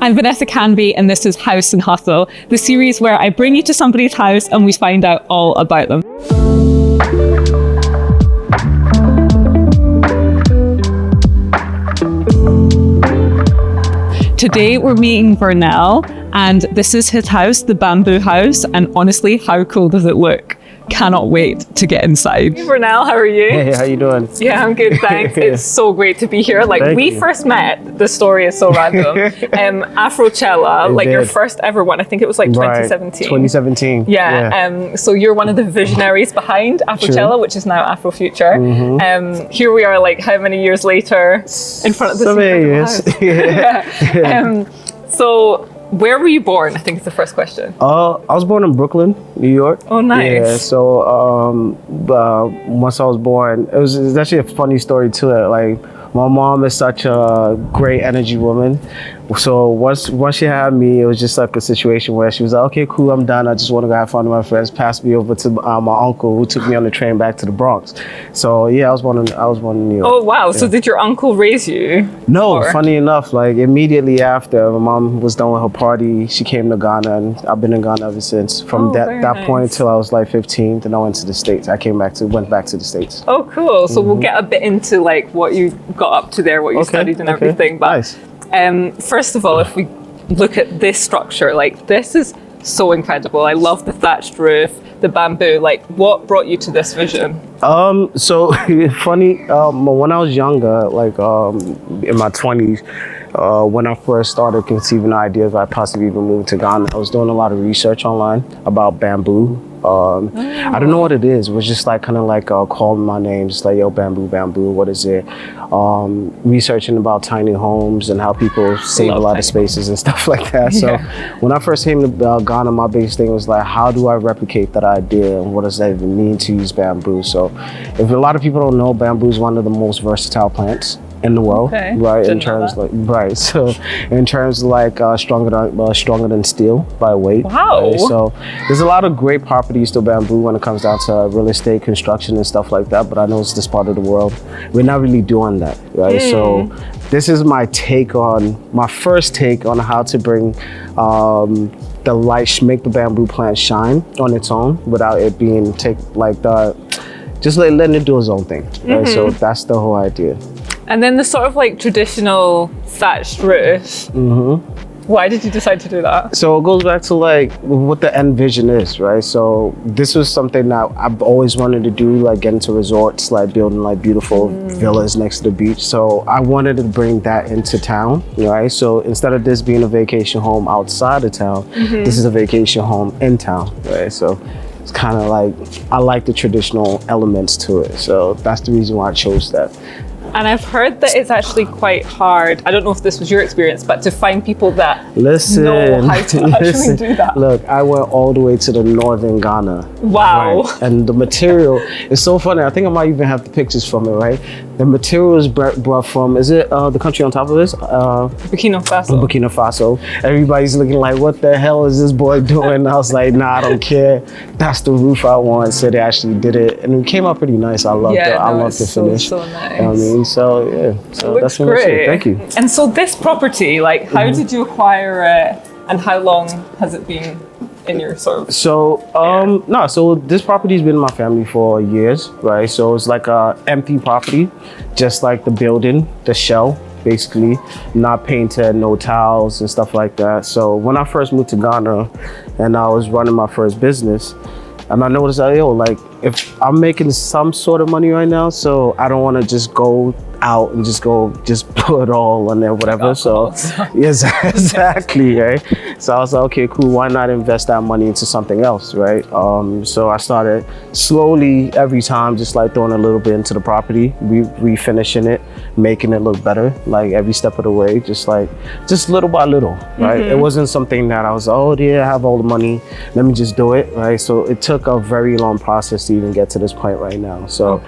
I'm Vanessa Canby, and this is House and Hustle, the series where I bring you to somebody's house and we find out all about them. Today we're meeting Vernell, and this is his house, the Bamboo House, and honestly, how cool does it look? Cannot wait to get inside. Hey Vernell, how are you? Hey, how you doing? Yeah, I'm good, thanks. It's so great to be here. Like, we first met, the story is so random. Afrochella, like your first ever one, I think it was like 2017. 2017. Yeah. So you're one of the visionaries behind Afrochella, which is now Afro Future. Here we are, like, how many years later in front of this incredible house? Yeah. So where were you born? I think it's the first question. I was born in Brooklyn, New York. Oh, nice. Yeah, so once I was born, it was actually a funny story to it. Like, my mom is such a great energy woman. So once she had me, it was just like a situation where she was like, okay, cool, I'm done. I just want to go have fun with my friends. Passed me over to my uncle, who took me on the train back to the Bronx. So yeah, I was born in New York. Oh wow! Yeah. So did your uncle raise you? No, funny enough, like immediately after my mom was done with her party, she came to Ghana, and I've been in Ghana ever since. From that point till I was like 15, then I went to the States. I went back to the States. Oh, cool. So we'll get a bit into like what you got up to there, what you studied and everything. But nice. First of all, if we look at this structure, like this is so incredible. I love the thatched roof, the bamboo. Like, what brought you to this vision? So funny, when I was younger, like in my 20s, when I first started conceiving ideas I possibly even moved to Ghana, I was doing a lot of research online about bamboo. I don't know what it is. It was just like kind of like calling my name, just like, yo, bamboo, what is it? Researching about tiny homes and how people save a lot of spaces and stuff like that. So when I first came to Ghana, my biggest thing was like, how do I replicate that idea, and what does that even mean to use bamboo? So if a lot of people don't know, bamboo is one of the most versatile plants in the world, right? In terms like so in terms of like stronger than steel by weight. Wow. Right? So there's a lot of great properties to bamboo when it comes down to real estate, construction, and stuff like that. But I know it's this part of the world we're not really doing that, right? So this is my first take on how to bring the light, make the bamboo plant shine on its own without it being just letting it do its own thing. Right? So that's the whole idea. And then the sort of like traditional thatched roof. Why did you decide to do that? So it goes back to like what the end vision is, right? So this was something that I've always wanted to do, like get into resorts, like building like beautiful villas next to the beach. So I wanted to bring that into town, right? So instead of this being a vacation home outside of town, this is a vacation home in town, right? So it's kind of like, I like the traditional elements to it. So that's the reason why I chose that. And I've heard that it's actually quite hard, I don't know if this was your experience, but to find people that know how to actually do that. Look, I went all the way to the northern Ghana. Wow. Right? And the material is so funny. I think I might even have the pictures from it, right? The material is brought from, is it the country on top of this? Burkina Faso. Burkina Faso. Everybody's looking like, what the hell is this boy doing? I was like, nah, I don't care. That's the roof I want. So they actually did it. And it came out pretty nice. I loved it. I loved the finish. So nice. You know what I mean? So yeah, so that's what great. Thank you. And so this property, like, how did you acquire it, and how long has it been in your sort of? So so this property's been in my family for years, right? So it's like a empty property, just like the building, the shell, basically, not painted, no tiles and stuff like that. So when I first moved to Ghana, and I was running my first business, and I noticed that, like, if I'm making some sort of money right now, so I don't want to just go out and just put it all on there, whatever. So yes, exactly, right? So I was like, okay, cool, why not invest that money into something else, right? So I started slowly every time, just like throwing a little bit into the property, refinishing it, making it look better, like every step of the way, just little by little, right? It wasn't something that I was, oh yeah, I have all the money, let me just do it, right? So it took a very long process to even get to this point right now. So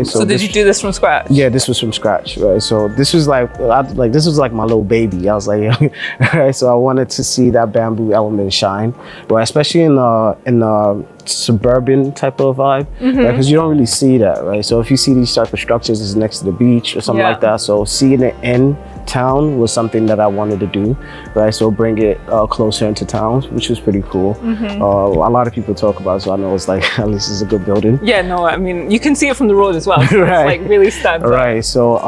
so did you do this from scratch? Yeah, this was from scratch, right? So this was this was like my little baby. I was like, right? So I wanted to see that bamboo element shine, right? Especially in the suburban type of vibe, right? Because you don't really see that, right? So if you see these type of structures is next to the beach or something like that, so seeing it in town was something that I wanted to do, right? So bring it closer into towns, which was pretty cool. A lot of people talk about it, so I know it's like, at least it's a good building. Yeah, no, I mean, you can see it from the road as well. So Right. It's like really stands out. Right. So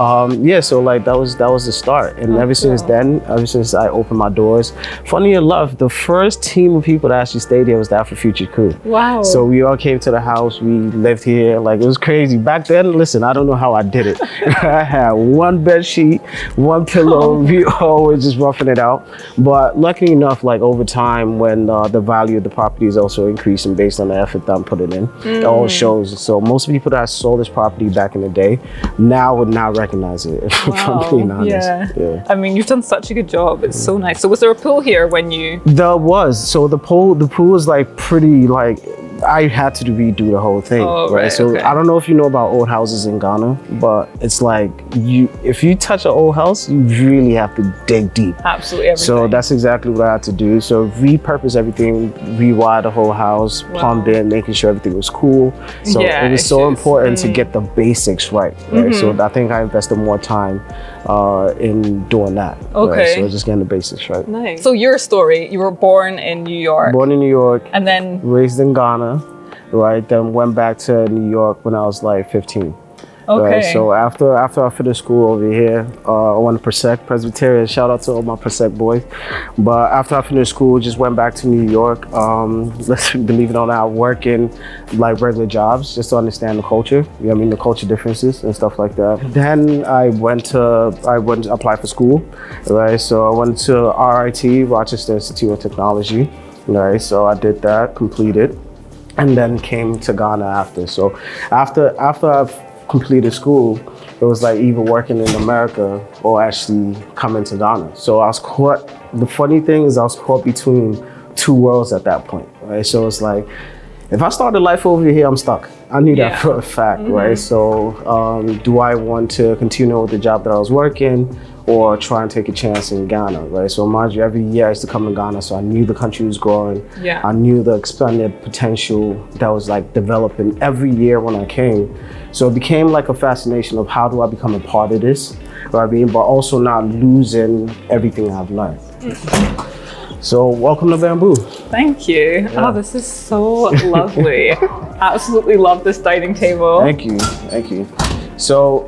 yeah, so like that was the start. And ever since then, ever since I opened my doors, funny enough, the first team of people that actually stayed here was the AfroFuture crew. Wow. So we all came to the house, we lived here, like it was crazy. Back then, listen, I don't know how I did it. I had one bed sheet, one pillow, we always just roughing it out. But luckily enough, like over time, when the value of the property is also increasing based on the effort that I'm putting in, it all shows. So most people that sold this property back in the day now would not recognize it, if I'm being honest. Yeah. I mean, you've done such a good job. It's so nice. So was there a pool here when you? There was. So the pool was like pretty, like, I had to redo the whole thing, right? So I don't know if you know about old houses in Ghana, but it's like if you touch an old house, you really have to dig deep. Absolutely everything. So that's exactly what I had to do. So repurpose everything, rewire the whole house, plumbed in, making sure everything was cool. So it was so important to get the basics right? So I think I invested more time in doing that. Right? So just getting the basics right. Nice. So your story, you were born in New York. Born in New York. And then raised in Ghana. Right, then went back to New York when I was like 15. Okay. Right, so after I finished school over here, I went to Presbyterian. Shout out to all my Presec boys. But after I finished school, just went back to New York. Believe it or not, working like regular jobs just to understand the culture. You know what I mean, the culture differences and stuff like that. Then I went to apply for school. Right, so I went to RIT, Rochester Institute of Technology. Right, so I did that, completed. And then came to Ghana after. So after I've completed school, it was like either working in America or actually coming to Ghana. So I was caught, the funny thing is I was caught between two worlds at that point, right? So it's like, if I started life over here, I'm stuck. I knew that for a fact, right? So do I want to continue with the job that I was working or try and take a chance in Ghana, right? So mind you, every year I used to come to Ghana, so I knew the country was growing. I knew the expanded potential that was like developing every year when I came. So it became like a fascination of how do I become a part of this, right? I mean, but also not losing everything I've learned. So welcome to Bamboo. Thank you. Oh, this is so lovely. Absolutely love this dining table. Thank you, thank you. So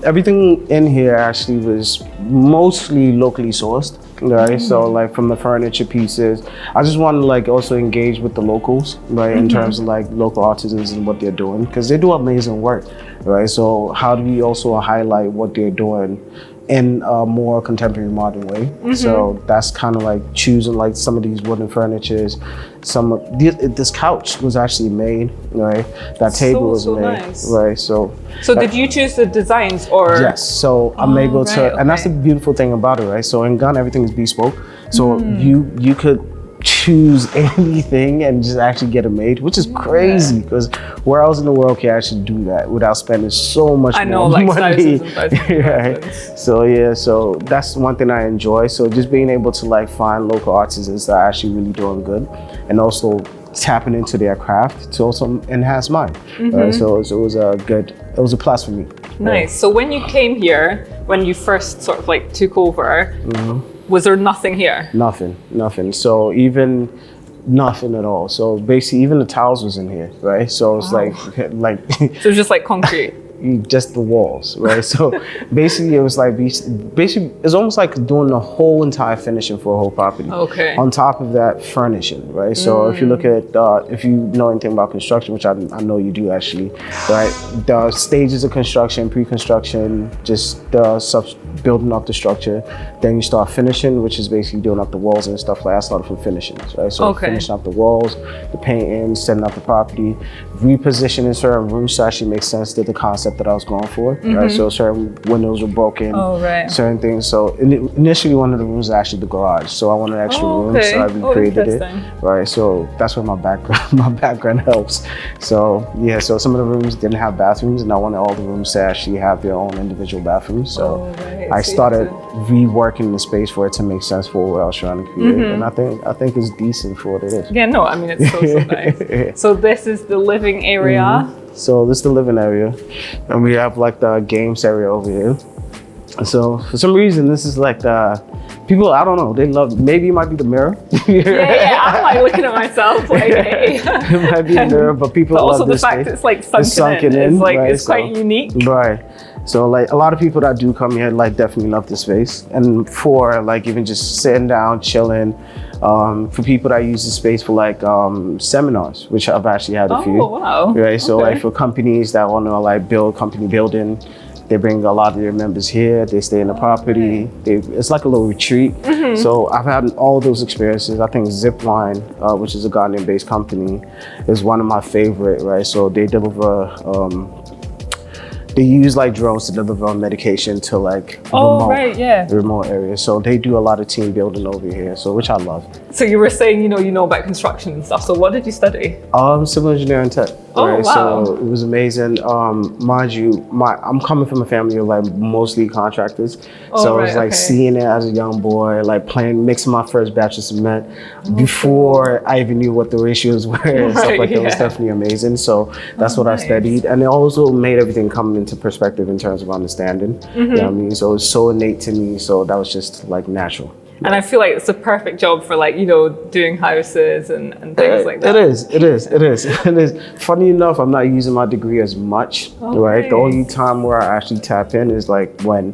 everything in here actually was mostly locally sourced, right? So like from the furniture pieces, I just wanted to like also engage with the locals, right? In terms of like local artisans and what they're doing, because they do amazing work, right? So how do we also highlight what they're doing in a more contemporary modern way? So that's kind of like choosing like some of these wooden furnitures. This couch was actually made, right? That table was made, nice. right? So did you choose the designs or? Yes, so I'm able to, and that's the beautiful thing about it, right? So in Ghana, everything is bespoke. So you could choose anything and just actually get it made, which is crazy because where else in the world can I actually do that without spending so much more like money? thousands and thousands Right. So yeah, so that's one thing I enjoy. So just being able to like find local artisans that are actually really doing good and also tapping into their craft to also enhance mine. So it was a plus for me. Nice. So when you came here, when you first sort of like took over, was there nothing here? Nothing. So even nothing at all. So basically, even the tiles was in here, right? So it's like so it's just like concrete. Just the walls, right? So basically it was like, it's almost like doing the whole entire finishing for a whole property. Okay. On top of that, furnishing, right? So if you look at, if you know anything about construction, which I know you do actually, right? The stages of construction, pre-construction, just the building up the structure. Then you start finishing, which is basically doing up the walls and stuff like that. I started from finishing, right? So finishing up the walls, the painting, setting up the property, repositioning certain rooms to actually make sense to the concept that I was going for, right? So certain windows were broken, certain things. So initially one of the rooms was actually the garage. So I wanted extra rooms, so I recreated it, right? So that's where my background helps. So yeah, so some of the rooms didn't have bathrooms and I wanted all the rooms to actually have their own individual bathrooms. So I started reworking the space for it to make sense for what I was trying to create. And I think it's decent for what it is. Yeah, no, I mean, it's so nice. So this is the living area. So this is the living area, and we have like the games area over here. So for some reason, this is like the people, I don't know, they love, maybe it might be the mirror. Yeah, I'm like looking at myself like, hey. It might be the mirror, but people but love also this the fact space. it's like sunken in. It's like, right? it's quite unique. Right. So like a lot of people that do come here like definitely love this space. And for like even just sitting down, chilling, for people that use the space for like seminars, which I've actually had a few. Oh, wow. Right. So like for companies that want to like build company building, they bring a lot of their members here. They stay in the property. It's like a little retreat. So I've had all those experiences. I think Zipline, which is a Ghanaian-based company, is one of my favorite. Right. So they deliver. They use like drones to deliver medication to like remote areas. So they do a lot of team building over here. So which I love. So you were saying, you know about construction and stuff. So what did you study? Civil engineering tech. Oh, right? wow. So it was amazing. Mind you, I'm coming from a family of like mostly contractors. So I was like seeing it as a young boy, like mixing my first batch of cement before I even knew what the ratios were and stuff like that. It was definitely amazing. So that's what I studied. And it also made everything come into perspective in terms of understanding. You know what I mean? So it's so innate to me. So that was just like natural. And I feel like it's a perfect job for like, doing houses and things like that. It is. Funny enough, I'm not using my degree as much, right? The only time where I actually tap in is like when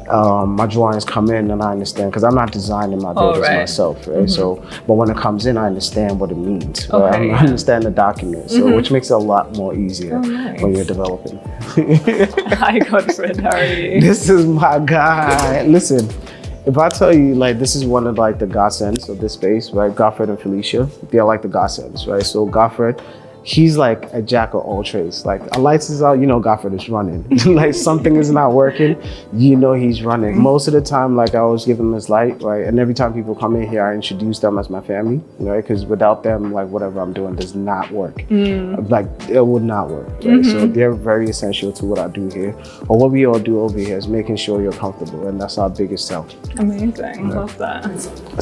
my drawings come in and I understand, because I'm not designing my buildings myself, right? So, but when it comes in, I understand what it means, right? I understand the document, so which makes it a lot more easier when you're developing. Hi, Godfred, how are you? This is my guy. Listen. If I tell you, like, this is one of like the godsends of this space, right? Godfred and Felicia, they're like the godsends, right? So Godfred, he's like a jack of all trades. Like a lights is out, Godfred is running. Like something is not working, he's running. Most of the time, like I always give him his light, right? And every time people come in here, I introduce them as my family, right? Because without them, like whatever I'm doing does not work. Like it would not work, right? So they're very essential to what I do here. Or what we all do over here is making sure you're comfortable, and that's our biggest sell. Amazing, love that.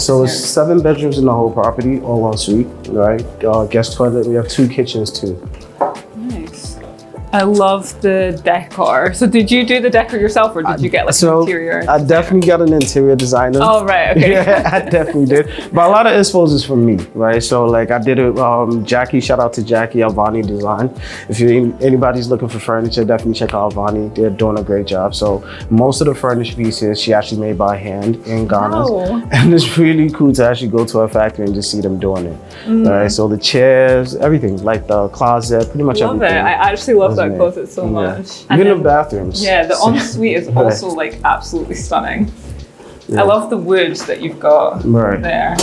So it's 7 bedrooms in the whole property, all en suite, right? Guest toilet, we have 2 kitchens too. Nice. I love the decor. So did you do the decor yourself, or did you get like an interior? I definitely got an interior designer. Oh, right, okay. Yeah, I definitely did. But a lot of inspo is from me, right? So like I did it, Jackie, shout out to Jackie, Alvani Design. If anybody's looking for furniture, definitely check out Alvani. They're doing a great job. So most of the furnished pieces she actually made by hand in Ghana. Oh. And it's really cool to actually go to a factory and just see them doing it. Right? So the chairs, everything, like the closet, pretty much everything. I actually love that closet so much. Even the bathrooms. Yeah, the ensuite is also like absolutely stunning. I love the wood that you've got there.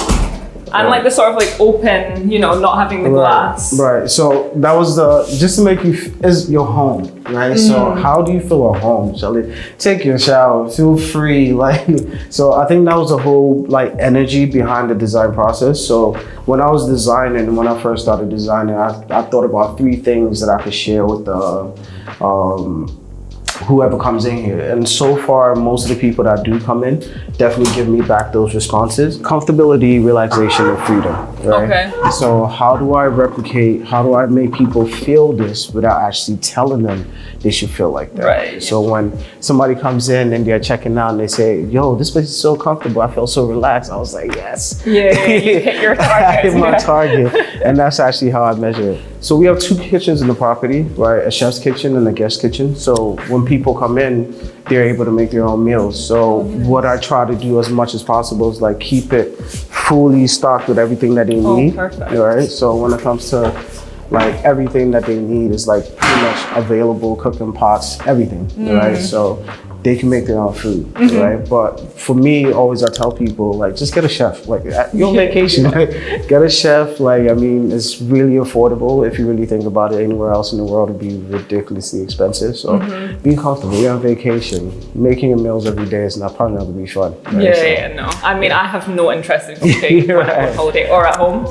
And like the sort of like open, not having the glass. Right, so that was just to make you, is your home, right? So how do you feel at home, Shelly? Take your shower, feel free, like, so I think that was the whole like energy behind the design process. So when I was designing, when I first started designing, I thought about 3 things that I could share with the, whoever comes in here. And so far, most of the people that do come in definitely give me back those responses. Comfortability, relaxation, and freedom, right? Okay. So how do I replicate, how do I make people feel this without actually telling them they should feel like that? Right. So when somebody comes in and they're checking out and they say, yo, this place is so comfortable, I feel so relaxed. I was like, yes. Yeah, you hit your target. I hit my target. And that's actually how I measure it. So we have 2 kitchens in the property, right? A chef's kitchen and a guest kitchen. So when people come in, they're able to make their own meals. So what I try to do as much as possible is like keep it fully stocked with everything that they need. Perfect. Right? So when it comes to like everything that they need is like pretty much available, cooking pots, everything, right? So they can make their own food, right? But for me, always I tell people, like, just get a chef. Like, you're on vacation, like, get a chef. Like, I mean, it's really affordable. If you really think about it, anywhere else in the world, it'd be ridiculously expensive. So be comfortable, you're on vacation. Making your meals every day is probably not gonna be fun. Right? No. I mean, I have no interest in cooking when I'm on holiday or at home.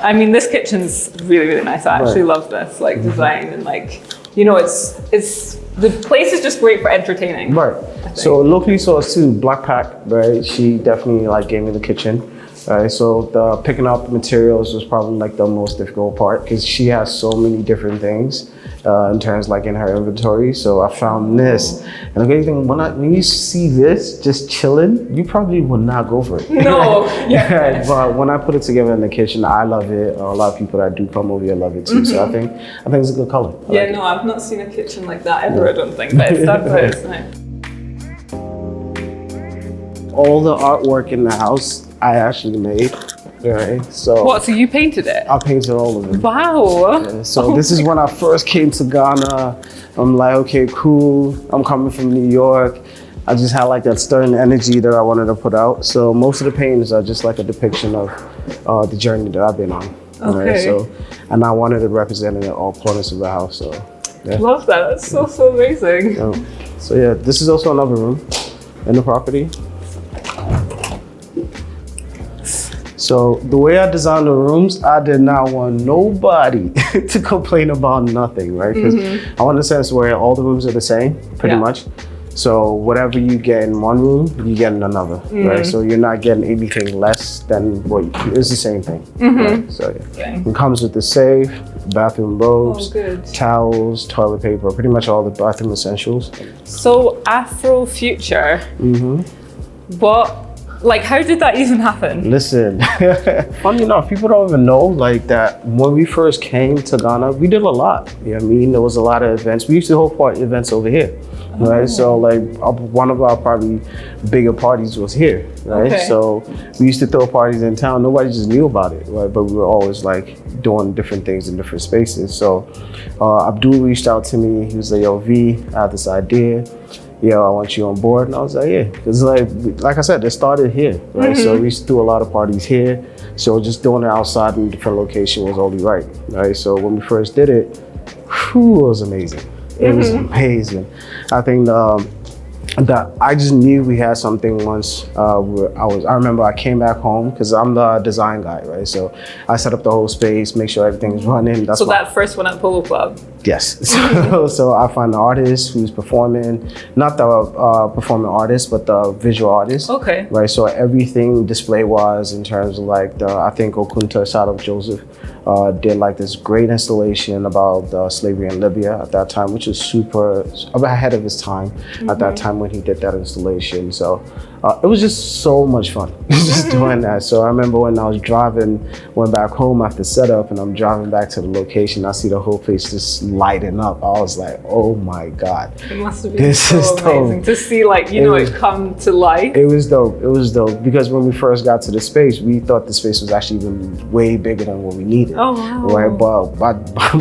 I mean, this kitchen's really, really nice. I actually love this, like, design and like, it's the place is just great for entertaining. Right. So locally sourced too, Black Pack, right? She definitely like gave me the kitchen. Right, so the picking up materials was probably like the most difficult part because she has so many different things in terms like in her inventory. So I found this, and the great thing when you see this just chilling, you probably will not go for it. No, yeah. But when I put it together in the kitchen, I love it. A lot of people that do come over here love it too. So I think it's a good color. I've not seen a kitchen like that ever. I don't think, but it's nice. All the artwork in the house I actually made. Right, so what? So you painted it? I painted all of it. Wow. Yeah, so this is when I first came to Ghana. I'm like, okay, cool. I'm coming from New York. I just had like that stern energy that I wanted to put out. So most of the paintings are just like a depiction of the journey that I've been on. Okay. Right? So, and I wanted to represent it in all corners of the house. So, yeah. Love that. That's so amazing. So yeah, this is also another room in the property. So the way I designed the rooms, I did not want nobody to complain about nothing, right? Because I want a sense where all the rooms are the same, pretty much. So whatever you get in one room, you get in another, right? So you're not getting anything less than it's the same thing. Right? So yeah. It comes with the safe, bathroom robes, towels, toilet paper, pretty much all the bathroom essentials. So Afro Future, how did that even happen? Listen, funny enough, people don't even know like that when we first came to Ghana, we did a lot. You know what I mean? There was a lot of events. We used to hold events over here, right? So like one of our probably bigger parties was here, right? Okay. So we used to throw parties in town. Nobody just knew about it, right? But we were always like doing different things in different spaces. So Abdul reached out to me. He was like, yo, V, I have this idea. Yo, I want you on board. And I was like, yeah. Because like I said, it started here, right? So we used to do a lot of parties here. So just doing it outside in a different location was only right? So when we first did it, it was amazing. It was amazing. I think that I just knew we had something once. I remember I came back home because I'm the design guy, right? So I set up the whole space, make sure everything's running. That first one at Polo Club? Yes. So I find the artist who's performing, not the performing artist, but the visual artist. Okay. Right. So everything display-wise in terms of like I think Okunta, shout out Joseph, did like this great installation about slavery in Libya at that time, which was super ahead of his time at that time when he did that installation. So it was just so much fun just doing that. So I remember when I was went back home after setup, and I'm driving back to the location, I see the whole place just lighting up. I was like, oh my God. It must have been so amazing to see it come to life. It was dope. It was dope because when we first got to the space, we thought the space was actually even way bigger than what we needed. Oh wow. Right, but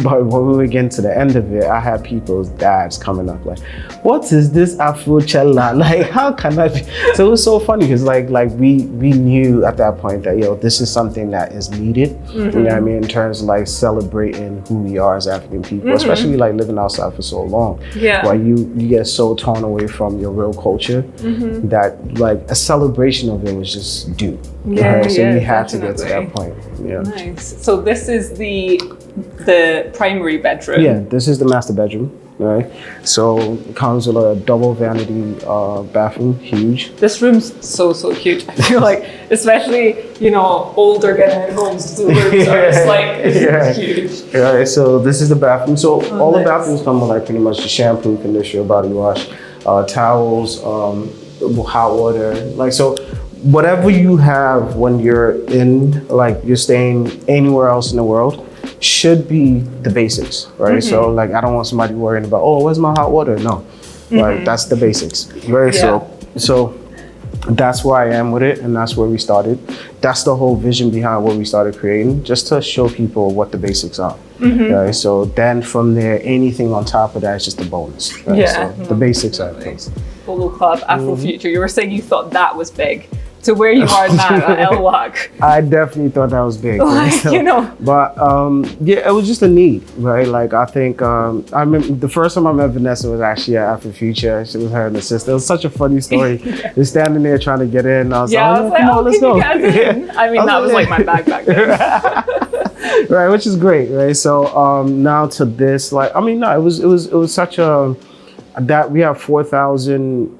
when we were getting to the end of it, I had people's dads coming up like, what is this Afrochella? Like, how can I be? So it was so funny because like we knew at that point that this is something that is needed. You know what I mean, in terms of like celebrating who we are as African people, especially like living outside for so long. Yeah. Where you get so torn away from your real culture that like a celebration of it was just due. Yeah, right? So yeah, we had definitely. to get to that point. Yeah. Nice. So this is the primary bedroom. Yeah, this is the master bedroom. Right, so it comes with a double vanity bathroom, huge. This room's so huge. I feel like, especially older getting homes, the rooms are just like huge. Yeah, so this is the bathroom. So all the bathrooms come with like pretty much the shampoo, conditioner, body wash, towels, hot water. Like so, whatever you have when you're you're staying anywhere else in the world, should be the basics, right? So like I don't want somebody worrying about, oh, where's my hot water? No, right? That's the basics, right? Yeah. So that's where I am with it, and that's where we started. That's the whole vision behind what we started creating, just to show people what the basics are. Right? So then from there, anything on top of that is just a bonus. Right? Yeah, so the basics are things. Polo Club, Afro Future. You were saying you thought that was big. To where you are now at LWAC. I definitely thought that was big. Like, But yeah, it was just a need, right? Like I think I remember the first time I met Vanessa was actually at Afro Future. She was her and her sister. It was such a funny story. They're standing there trying to get in. I was like, come on, let's go. I mean, that was like my bag back then. Right, which is great, right? So now to this, like, I mean, no, it was such a that we have 4,000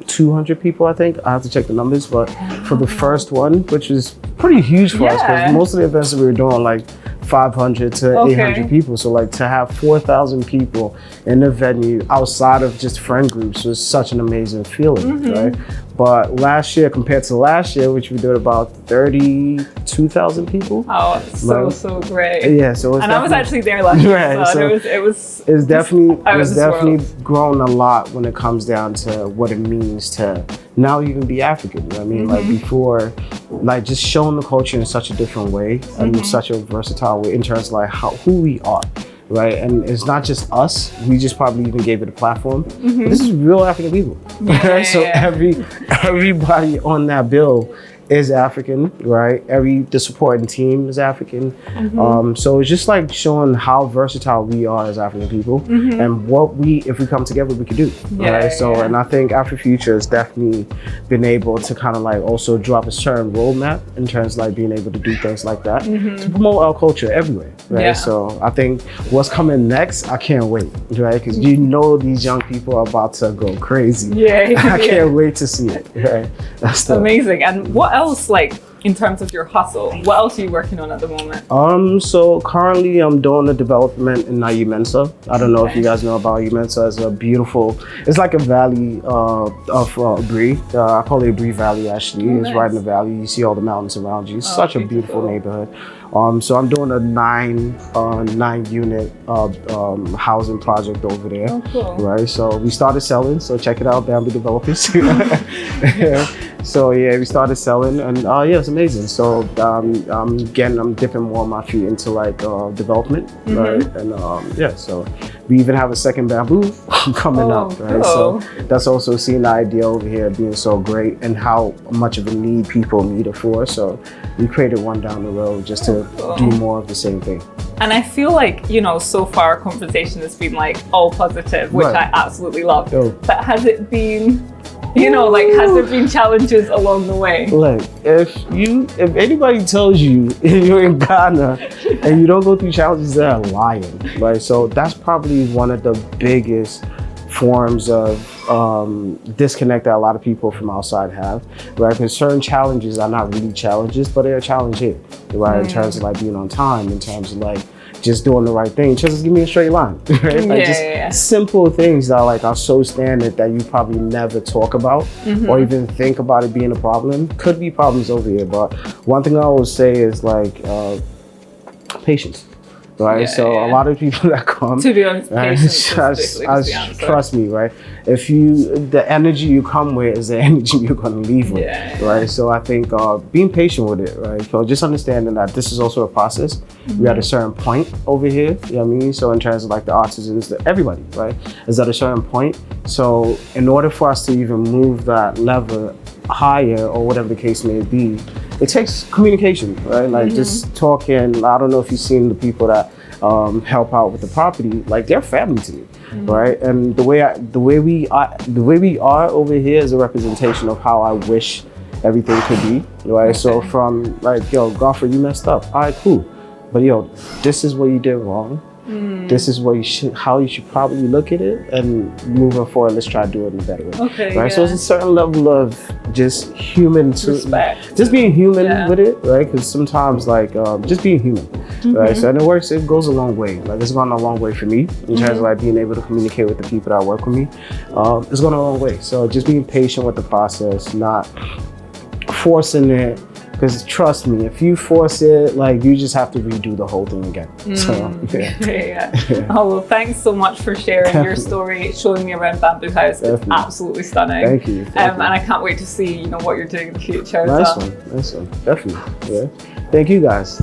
200 people, I think. I have to check the numbers, but for the first one, which was pretty huge for us, because most of the events that we were doing like 500 to 800 people. So like to have 4,000 people in the venue outside of just friend groups was such an amazing feeling, right? But last year compared to last year, which we did about 32,000 people. Oh, so great. Yeah, so and I was actually there last year, right, so it's definitely grown a lot when it comes down to what it means to now even be African. You know what I mean? Like before, like just showing the culture in such a different way and such a versatile way in terms of like who we are. Right, and it's not just us. We just probably even gave it a platform. This is real African people. So everybody on that bill is African, right? The supporting team is African. So it's just like showing how versatile we are as African people and what if we come together, we could do, right? So, and I think AfroFuture has definitely been able to kind of like also drop a certain roadmap in terms of like being able to do things like that to promote our culture everywhere, right? So I think what's coming next, I can't wait, right? Because you know these young people are about to go crazy. I can't wait to see it, right? That's amazing. And what else, like in terms of your hustle, what else are you working on at the moment? So currently I'm doing a development in Mensa. I don't know if you guys know about Mensa. It's a beautiful, it's like a valley of Bree. I call it Bree Valley actually. It's right in the valley. You see all the mountains around you. It's such a beautiful neighborhood. So I'm doing a nine unit housing project over there, right? So we started selling, so check it out, Bamboo Developers. So yeah, we started selling, and yeah, it's amazing. So I'm dipping more of my feet into like development, right? And yeah, so we even have a second bamboo coming up, right? So that's also seeing the idea over here being so great and how much of a need people need it for. So we created one down the road just to do more of the same thing. And I feel like, you know, so far our conversation has been like all positive, which I absolutely love. But has it been, you know, like, has there been challenges along the way? Like, if anybody tells you you're in Ghana and you don't go through challenges, they're lying, right? So that's probably one of the biggest forms of disconnect that a lot of people from outside have, right? Because certain challenges are not really challenges, but they're a challenge here, right? In terms of like being on time, in terms of like just doing the right thing, just give me a straight line, right? Like simple things that are so standard that you probably never talk about or even think about it being a problem. Could be problems over here, but one thing I always say is like patience. Right, so a lot of people that come, to be honest, patience trust me, right? If the energy you come with is the energy you're going to leave with, right? So I think being patient with it, right? So just understanding that this is also a process. We're at a certain point over here, you know what I mean? So in terms of like the artisans, everybody, right, is at a certain point. So in order for us to even move that level higher or whatever the case may be, it takes communication, right? Like just talking. I don't know if you've seen the people that help out with the property, like they're family to me, right? And the way we are over here is a representation of how I wish everything could be, right? So from like, yo, Godfrey, you messed up. All right, cool. But yo, this is what you did wrong. This is what how you should probably look at it, and moving forward, let's try to do it in a better way. Right? So it's a certain level of just human respect, just being human with it, right? Because sometimes like just being human, right? So and it goes a long way. Like it's gone a long way for me in terms of like being able to communicate with the people that work with me. It's gone a long way. So just being patient with the process, not forcing it. Because trust me, if you force it, like you just have to redo the whole thing again. So Oh well, thanks so much for sharing your story, showing me around Bamboo House. It's absolutely stunning. Thank you. And I can't wait to see what you're doing in the future. Nice one. Definitely. Yeah. Thank you guys.